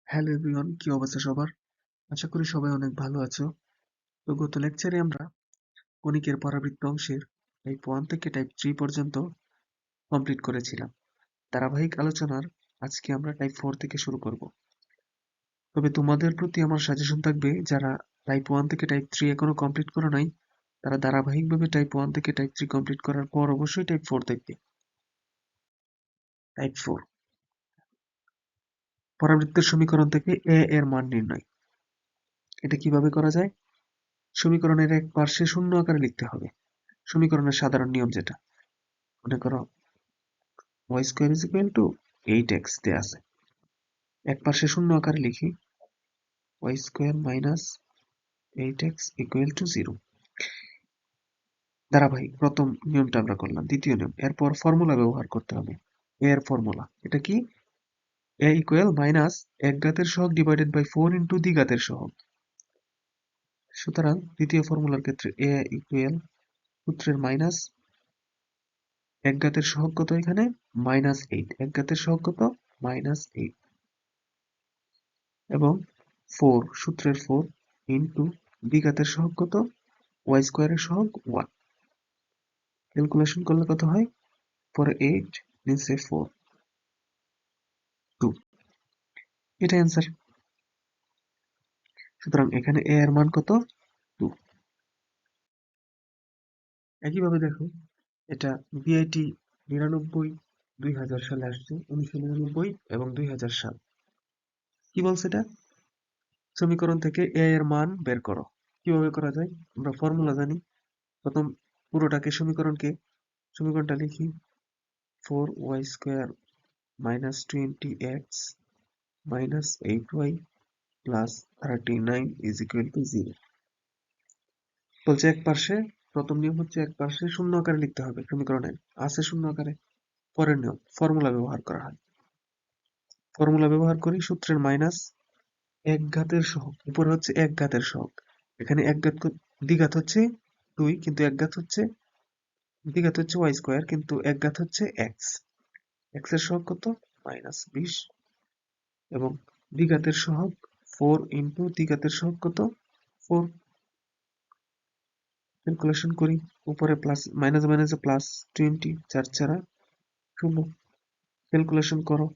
Hello everyone, কি অবস্থা সবার? আশা করি সবাই অনেক ভালো আছো। তো গত লেকচারে আমরা কণিকের পরাবৃত্ত অংশের টাইপ 1 থেকে টাইপ 3 পর্যন্ত কমপ্লিট করেছিলাম। ধারাবাহিক আলোচনার আজকে আমরা টাইপ 4 থেকে শুরু করব। তবে তোমাদের প্রতি আমার সাজেশন থাকবে, যারা টাইপ 1 থেকে টাইপ 3 এখনো কমপ্লিট করো নাই, তারা ধারাবাহিকভাবে টাইপ 1 থেকে টাইপ 3 কমপ্লিট করার পর অবশ্যই টাইপ 4 দেখবে। টাইপ 4, পরাবৃত্তের সমীকরণ থেকে এ এর মান নির্ণয়। এটা কিভাবে করা যায়? সমীকরণের এক পার্শ্বে শূন্য আকারে লিখতে হবে। সমীকরণের সাধারণ নিয়ম যেটা, মনে করো y square is equal to 8x দেয়া আছে, এক পাশে শূন্য আকারে লিখি y square minus 8x equal to 0। ধারাবাহিক প্রথম নিয়মটা আমরা করলাম। দ্বিতীয় নিয়ম, এরপর ফর্মুলা ব্যবহার করতে হবে। এর ফর্মুলা এটা কি? a ইকুয়াল মাইনাস এক ঘাতের সহগ ডিভাইডেড বাই 4 ইন্টু দ্বিঘাতের সহগ। সুতরাং দ্বিতীয় ফর্মুলার ক্ষেত্রে a ইকুয়াল সূত্রের মাইনাস এক ঘাতের সহগ কত, এখানে -8, এক ঘাতের সহগ কত -8, এবং 4 সূত্রের 4 ইন্টু দ্বিঘাতের সহগ কত, y স্কয়ারের সহগ 1। ক্যালকুলেশন করলে কত হয়? পরে 8 নিচে 4, 2। এটা অ্যান্সার। সুতরাং এখানে a এর মান কত, 2। একইভাবে দেখো, এটা বিআইটি 99 2000 সালে আসছে, 1999 এবং 2000 সাল। কি বলছে এটা? সমীকরণ থেকে a এর মান বের করো। কিভাবে করা যায়? আমরা ফর্মুলা জানি। প্রথম পুরোটাকে সমীকরণটা লিখি 4y square minus 20x minus 8y plus 39 is equal to 0। বলছে এক পার্শ্বে, প্রথম নিয়ম হচ্ছে এক পার্শ্বে শূন্য আকারে লিখতে হবে। সমীকরণে আছে শূন্য আকারে। পরের নিয়ম, ফর্মুলা ব্যবহার করা হয়। ফর্মুলা ব্যবহার করি, সূত্রের মাইনাস এক ঘাতের সহগ, উপরে হচ্ছে এক ঘাতের সহগ। এখানে এক ঘাত দ্বিঘাত হচ্ছে 2, কিন্তু এক ঘাত হচ্ছে দ্বিঘাত হচ্ছে y স্কয়ার, কিন্তু এক ঘাত হচ্ছে x। x এর সহগ কত, -20, এবং দ্বিঘাতের সহগ 4 ইন্টু দ্বিঘাতের সহগ কত, 4। ক্যালকুলেশন করি, উপরে প্লাস মাইনাস মাইনাসে প্লাস 20, 4 4 0। ক্যালকুলেশন করো,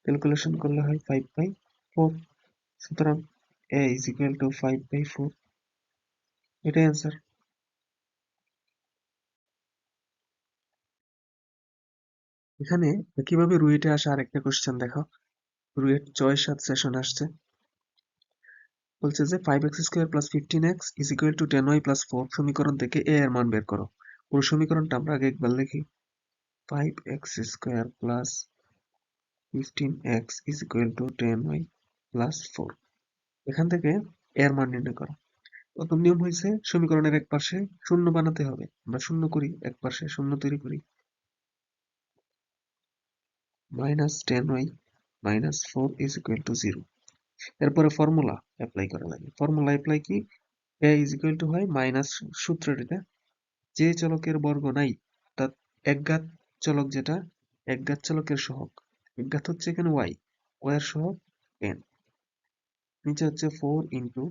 ক্যালকুলেশন করলে হয় 5/4। সুতরাং a ইজ ইকুয়াল টু 5/4। এটাই অ্যান্সার। এখানে কিভাবে রুয়েটে আসা আরেকটা কোশ্চেন দেখো। রুয়েট 6-7 সেশন আসছে। বলছে যে 5x square plus 15x is equal to 10y plus 4 সমীকরণ থেকে a এর মান বের করো। পুরো সমীকরণটা আমরা আগে একবার লিখি। 5x square plus 15x is equal to 10y plus 4। এখান থেকে এর মান নির্ণয় করো। প্রথম নিয়ম হয়েছে সমীকরণের এক পাশে শূন্য বানাতে হবে। আমরা শূন্য করি, এক পাশে শূন্য তৈরি করি। -10y minus 4 is equal to 0। এরপরে ফর্মুলা অ্যাপ্লাই করা লাগে। ফর্মুলা অ্যাপ্লাই কি? a is equal to হয় মাইনাস সূত্রের এটা, যে চলকের বর্গ নাই, অর্থাৎ একঘাত চলক যেটা, একঘাত চলকের সহগ। একঘাত হচ্ছে এখানে y, y এর সহগ 10। নিচে হচ্ছে 4 ইন্টু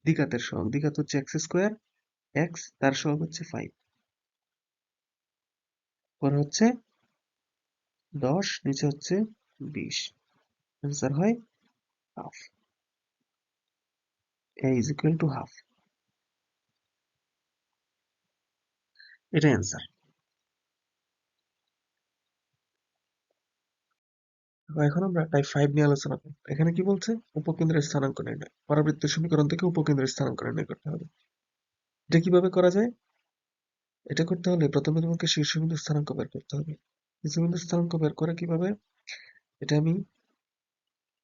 দ্বিঘাতের সহগ, দ্বিঘাত হচ্ছে x স্কয়ার, x তার সহগ হচ্ছে 5, পরে হচ্ছে 10, নিচে হচ্ছে 20। অ্যান্সার হয় half. a is equal to half. এটা অ্যান্সার। এখন আমরা টাইপ 5 নিয়ে আলোচনা করব। এখানে কি বলছে? উপকেন্দ্রের স্থানাঙ্ক নির্ণয়। পরাবৃত্ত সমীকরণ থেকে উপকেন্দ্রের স্থানাঙ্ক নির্ণয় করতে হবে। এটা কিভাবে করা যায়? এটা করতে হলে প্রথমে তোমাকে শীর্ষবিন্দু স্থানাঙ্ক বের করতে হবে। শীর্ষবিন্দু স্থানাঙ্ক বের করে কিভাবে, এটা আমি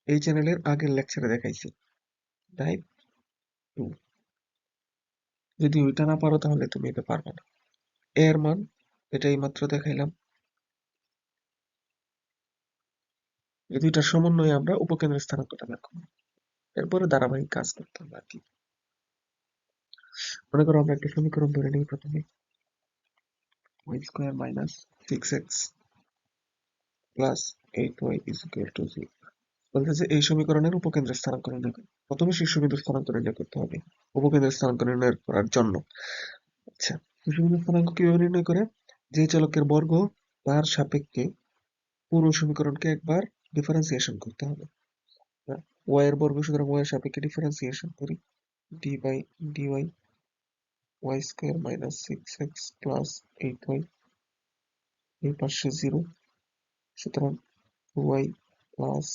এই চ্যানেলের আগের লেকচারে দেখাইছি, টাইপ 2। যদি ওইটা না পারো তাহলে তুমি এটা পারবে না। এর মান এটাই মাত্র দেখাইলাম। এই দুইটার সমন্বয়ে আমরা উপকেন্দ্রের স্থানাঙ্কটা বের করব। এরপরে ধারাবাহিক কাজ করতে হবে আর কি। মনে করো আমরা একটা সমীকরণ ধরে নিই প্রথমে, y square minus 6x plus 8y is equal to 0। বলতেছে এই সমীকরণের উপকেন্দ্রের স্থানাঙ্ক নির্ণয় করো। প্রথমে শীর্ষবিন্দুর স্থানাঙ্ক নির্ণয় করতে হবে উপকেন্দ্রের স্থানাঙ্ক নির্ণয় করার জন্য। আচ্ছা, শীর্ষবিন্দুর স্থানাঙ্ক কিভাবে নির্ণয় করে? যে চলকের বর্গ তার সাপেক্ষে পুরো সমীকরণকে একবার ডিফারেন্সিয়েশন করতে হবে। ওয়াই এর বর্গ, সুতরাং ওয়াই এর সাপেক্ষে ডিফারেন্সিয়েশন করি। D by D Y Y square minus 6x plus 8y, এই পাশে 0, সুতরাং 2y plus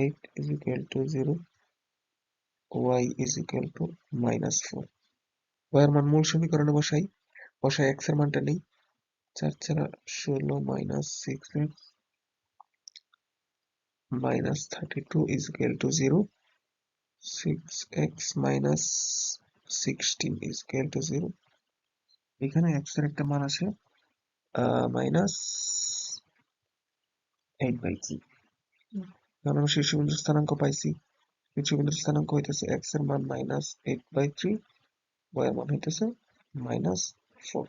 8 is equal to 0, y is equal to -4. y এর মান মূল সমীকরণে বসাই x এর মানটা নেই। 4 4 16 minus 6x minus 32 is equal to 0, 6x minus 16 is equal to 0। এখানে x এর একটা মান আসে -8/3। কারণ আমরা শীর্ষবিন্দুর স্থানাঙ্ক পাইছি। শীর্ষবিন্দুর স্থানাঙ্ক হইতেছে x এর মান -8/3, y এর মান হইতেছে -4।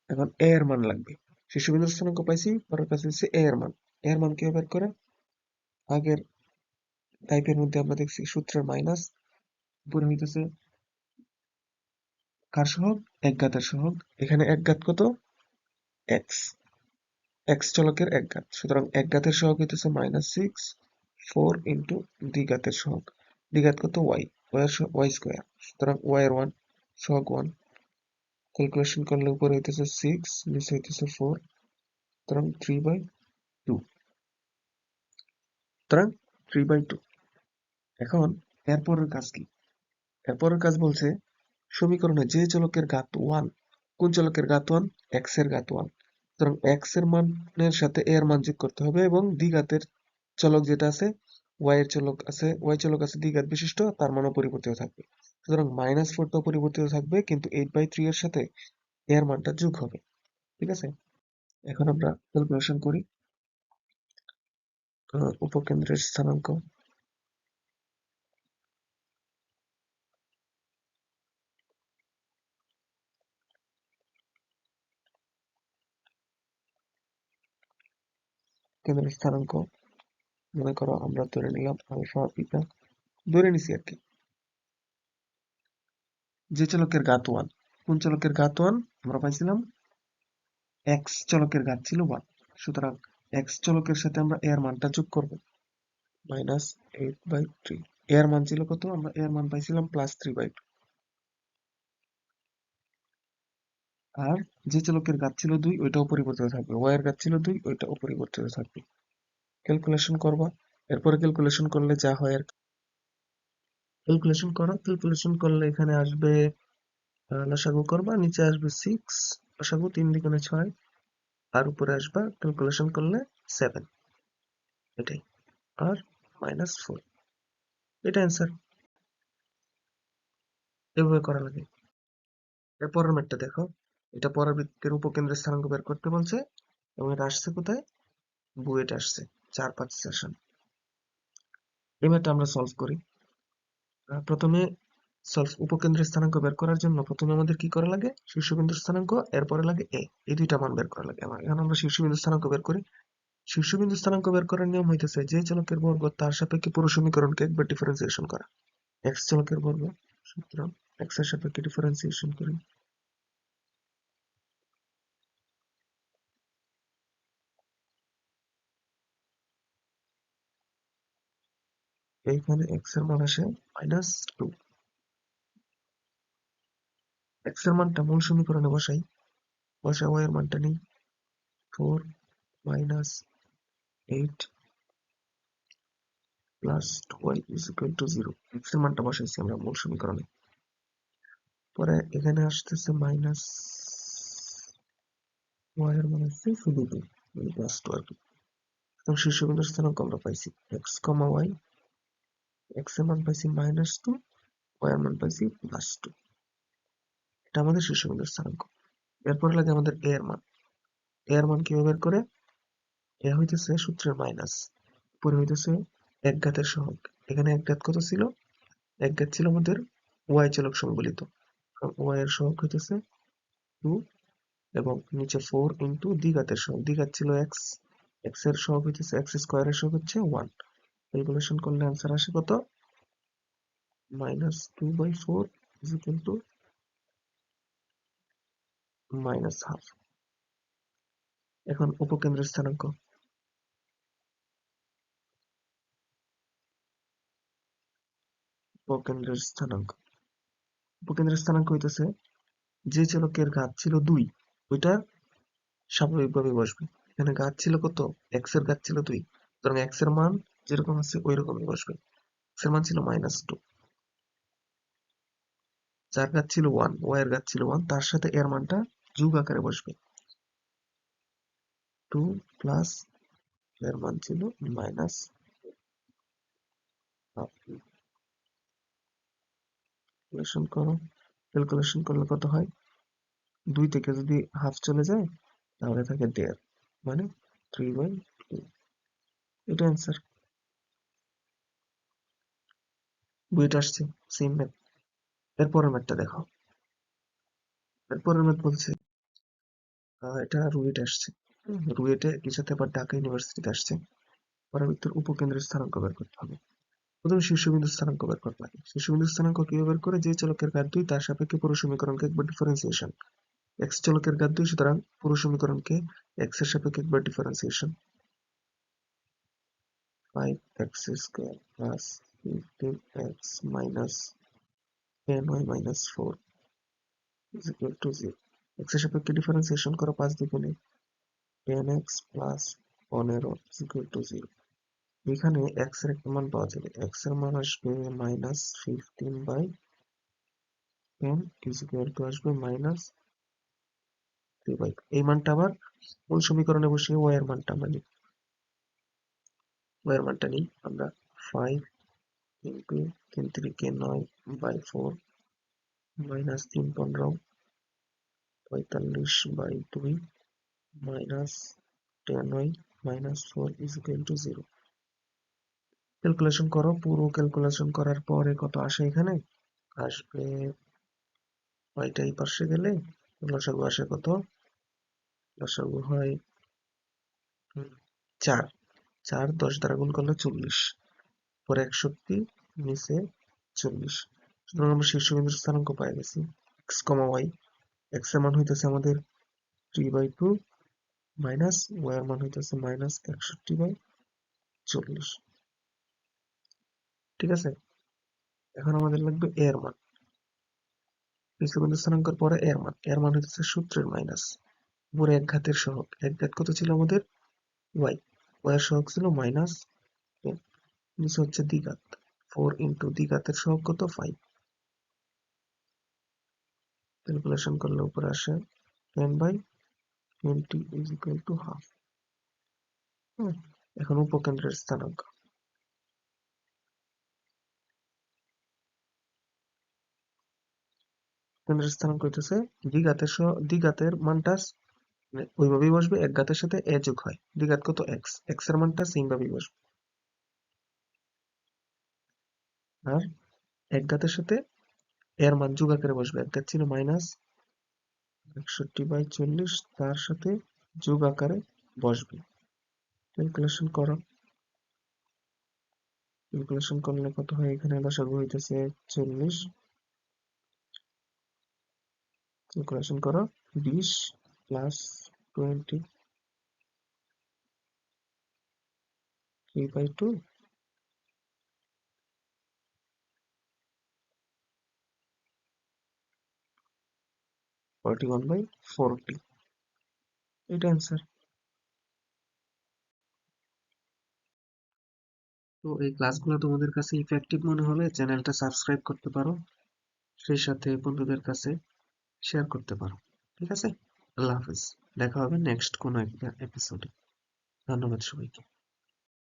এখন a এর মান লাগবে। শীর্ষবিন্দুর স্থানাঙ্ক পাইছি, পরের কাছে হচ্ছে a এর মান। a এর মান কিভাবে বের করে? আগের টাইপের মধ্যে আমরা দেখছি সূত্রের মাইনাস, উপরে হইতেছে কার সহগ? একঘাতের সহগ। এখানে একঘাত কত? x, x চলকের একঘাত, সুতরাং একঘাতের সহগ হইতেছে -6, 4 ইন্টু দ্বিঘাতের সহগ, দ্বিঘাত কত? y, y স্কোয়ার, সুতরাং y এর 1 সহগ 1, ক্যালকুলেশন করলে উপরে হইতেছে 6, নিচে হইতেছে 4, সুতরাং 3/2, সুতরাং 3/2। এখন এরপরের কাজ কি? এরপরের কাজ বলছে সমীকরণে যে চলকের ঘাত 1, কোন চলকের ঘাত 1? x এর ঘাত 1, সুতরাং x এর মানের সাথে a এর মান যোগ করতে হবে এবং দ্বিঘাতের চলক যেটা আছে, y চলক আছে দ্বিঘাত বিশিষ্ট, তার মানও পরিবর্তিত থাকবে। সুতরাং -4 তো পরিবর্তিত থাকবে, কিন্তু 8/3 এর সাথে a এর মানটা যোগ হবে। ঠিক আছে, এখন আমরা ক্যালকুলেশন করি উপকেন্দ্রের স্থানাঙ্ক। কেন্দ্রের স্থানাঙ্ক মনে করো আমরা ধরে নিলাম আলফা বিটা, ধরে নিছি আর কি। যে চলকের ঘাত 1, কোন চলকের ঘাত 1? আমরা পাইছিলাম x চলকের ঘাত ছিল 1, সুতরাং x চলকের সাথে আমরা a এর মানটা যোগ করব, -8/3। a এর মান ছিল কত? আমরা a এর মান পাইছিলাম +3/2। আর যে চলকের ঘাত ছিল 2, ওইটাও পরিবর্তিত থাকবে। y এর ঘাত ছিল 2, ওইটাও পরিবর্তিত থাকবে। ক্যালকুলেশন করবা, এরপরে ক্যালকুলেশন করলে যা হয় আর ক্যালকুলেশন করো। ক্যালকুলেশন করলে এখানে আসবে লসাগু করবা, নিচে আসবে 6, লসাগু 3 দুগুণে 6, আর উপরে আসবা ক্যালকুলেশন করলে 7, এটাই, আর -4, এটা অ্যান্সার। এভাবে করা লাগে। এর পরের ম্যাথটা দেখো, এটা পরাবৃত্তের উপকেন্দ্রের স্থানাঙ্ক বের করতে বলছে এবং এটা আসছে কোথায়? বুয়েট আসছে 4-5 সেশন। এই ম্যাথটা আমরা সলভ করি। প্রথমে উপকেন্দ্রের স্থানাঙ্ক বের করার জন্য প্রথমে আমাদের কি করা লাগে? শীর্ষবিন্দুর স্থানাঙ্ক, এরপরে লাগে a, এই দুইটা মান বের করা লাগে। এখন আমরা শীর্ষবিন্দুর স্থানাঙ্ক বের করি। শীর্ষবিন্দুর স্থানাঙ্ক বের করার নিয়ম হইতেছে যে চলকের বর্গ তার সাপেক্ষে পুরো সমীকরণকে একবার ডিফারেন্সিয়েশন করা। x চলকের বর্গ, সুতরাং x এর সাপেক্ষে ডিফারেন্সিয়েশন করি। এইখানে x এর মান আসে -2, x এর মানটা মূল সমীকরণে বসাই y এর মানটা নেই, 4 -8 plus 2y is equal to 0, x এর মানটা বসাইছি আমরা মূল সমীকরণে। পরে এখানে আসতেছে মাইনাস, y এর মান আসছে শুধু 2, মানে +2 আর কি। সুতরাং শীর্ষবিন্দুর স্থানাঙ্ক আমরা পাইছি x, y, x এর মান পাইছি -2, y এর মান পাইছি +2, এটা আমাদের শীর্ষবিন্দুর স্থানাঙ্ক। এরপর লাগে আমাদের a এর মান। a এর মান কিভাবে বের করে? a হইতেছে সূত্রের মাইনাস, উপরে হইতেছে একঘাতের সহগ। এখানে একঘাত কত ছিল? একঘাত ছিল আমাদের y চলক সংবলিত, y এর সহগ হইতেছে 2 এবং নিচে 4 ইন্টু দ্বিঘাতের সহগ, দ্বিঘাত ছিল x, এক্স এর সহগ হইতেছে এক্স স্কোয়ারের সহগ হচ্ছে 1। ক্যালকুলেশন করলে आंसर আসে কত? -2/4 ইজ ইকুয়াল টু -1/2। এখন উপকেন্দ্রের স্থানাঙ্ক। উপকেন্দ্রের স্থানাঙ্ক উপকেন্দ্রের স্থানাঙ্ক হইতেছে যে চলকের ঘাত ছিল 2 ওইটা স্বাভাবিকভাবে বসবে। এখানে ঘাত ছিল কত? এক্স এর ঘাত ছিল 2, সুতরাং এক্স এর মান যেরকম আছে ওই রকমই বসবে। এক্স এর মান ছিল -2, যার ঘাত ছিল 1, ওয়াই এর ঘাত ছিল 1, তার সাথে এর মানটা যোগ আকারে বসবে। 2 প্লাস এর মান ছিল -1/2। ক্যালকুলেশন করো। ক্যালকুলেশন করলে কত হয়? 2 থেকে যদি হাফ চলে যায় তাহলে থাকে 1.5, মানে 3/2। এটা অ্যান্সার। বুয়েট আসছে সেম ম্যাথ। এরপরের ম্যাথটা দেখো। এরপরের ম্যাথ বলছে এটা রুয়েট আসছে। রুয়েটে একই সাথে আবার ঢাকা ইউনিভার্সিটিতে আসছে। পরাবৃত্তের উপকেন্দ্রের স্থানাঙ্ক বের করতে হবে। প্রথমে শীর্ষবিন্দুর স্থানাঙ্ক বের করতে হবে। শীর্ষবিন্দুর স্থানাঙ্ক কিভাবে বের করে? যে চলকের ঘাত 2 তার সাপেক্ষে পুরো সমীকরণকে একবার ডিফারেন্সিয়েশন। এক্স চলকের ঘাত 2, সুতরাং পুরো সমীকরণকে এক্স এর সাপেক্ষে একবার differentiation. 5x² plus 15x minus 10y - 4 is equal to 0। X এর সাপেক্ষে ডিফারেন্সিয়েশন করো 5 দ্বিগুণে 10x plus 15 is equal to 0। এখানে x এর একটা মান পাওয়া যাবে। x এর মান আসবে -15/10 is equal to আসবে -3/। এই মানটা আবার মূল সমীকরণে বসিয়ে y এর মানটা আমরা নিই। y এর মানটা নিই আমরা 5 into 3 3 9/4 minus 3 15 45/2 minus 10y - 4 is equal to 0। Calculation করো। পুরো ক্যালকুলেশন করার পরে কত আসে? এখানে আসবে ওইটা এই পাশে গেলে লসাগু আসে কত? লসাগু হয় 4। 4 10 দ্বারা গুণ করলে 40, পরে 61, নিচে 40। সুতরাং আমরা শীর্ষবিন্দুর স্থানাঙ্ক পাই গেছি x, y। x এর মান হইতেছে আমাদের 3/2 মাইনাস y এর মান হইতেছে -61/40। ঠিক আছে, এখন আমাদের লাগবে a এর মান। শীর্ষবিন্দু স্থানাঙ্কের পরে এর মান হইতেছে সূত্রের মাইনাস উপরে এক ঘাতের সহগ। এক ঘাত কত ছিল আমাদের? y। y এর সহগ ছিল -10, নিচে হচ্ছে দ্বিঘাত 4 ইন্টু দ্বিঘাতের সহগ কত? 5। ক্যালকুলেশন করলে উপরে আসে 10/20 is equal to half। এখন উপকেন্দ্রের স্থানাঙ্ক। কেন্দ্রের স্থানাঙ্ক হইতেছে দ্বিঘাতের মানটা মানে ওইভাবেই বসবে, এক ঘাতের সাথে এ যোগ হয়। দ্বিঘাত কত? এক্স। এক্স এর মানটা সেম ভাবেই বসবে, আর এক ঘাতের সাথে এর মান যোগ আকারে বসবে। এক ঘাত ছিল -61/40, তার সাথে যোগ আকারে বসবে। ক্যালকুলেশন করো। ক্যালকুলেশন করলে কত হয়? এখানে লসাগু হইতেছে 40। ক্যালকুলেশন করো 20 প্লাস 20 3/2 41/40। এটা অ্যান্সার। তো এই ক্লাসগুলো তোমাদের কাছে ইফেক্টিভ মনে হলে চ্যানেলটা সাবস্ক্রাইব করতে পারো, সেই সাথে বন্ধুদের কাছে শেয়ার করতে পারো। ঠিক আছে, আল্লাহ হাফেজ। দেখা হবে নেক্সট কোনো একটা এপিসোডে। ধন্যবাদ সবাইকে।